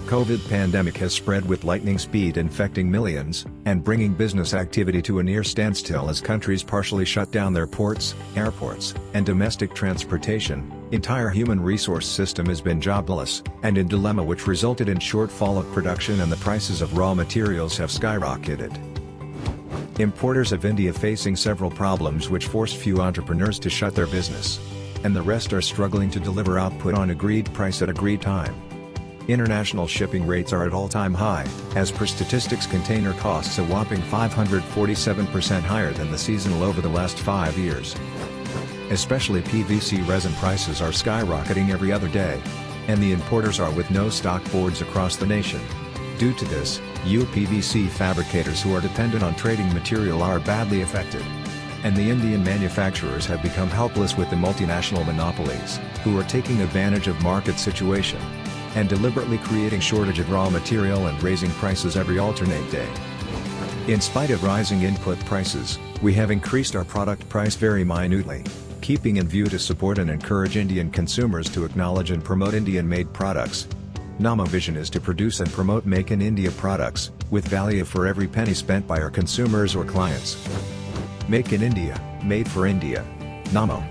COVID pandemic has spread with lightning speed, infecting millions, and bringing business activity to a near standstill as countries partially shut down their ports, airports, and domestic transportation. Entire human resource system has been jobless, and in dilemma, which resulted in shortfall of production, and the prices of raw materials have skyrocketed. Importers of India facing several problems which force few entrepreneurs to shut their business. And the rest are struggling to deliver output on agreed price at agreed time. International shipping rates are at all-time high, as per statistics container costs a whopping 547% higher than the seasonal over the last 5 years. Especially PVC resin prices are skyrocketing every other day. And the importers are with no stock boards across the nation. Due to this, uPVC fabricators who are dependent on trading material are badly affected. And the Indian manufacturers have become helpless with the multinational monopolies, who are taking advantage of market situation and deliberately creating shortage of raw material and raising prices every alternate day. In spite of rising input prices, we have increased our product price very minutely, keeping in view to support and encourage Indian consumers to acknowledge and promote Indian-made products. Namo vision is to produce and promote Make in India products, with value for every penny spent by our consumers or clients. Make in India, made for India. Namo.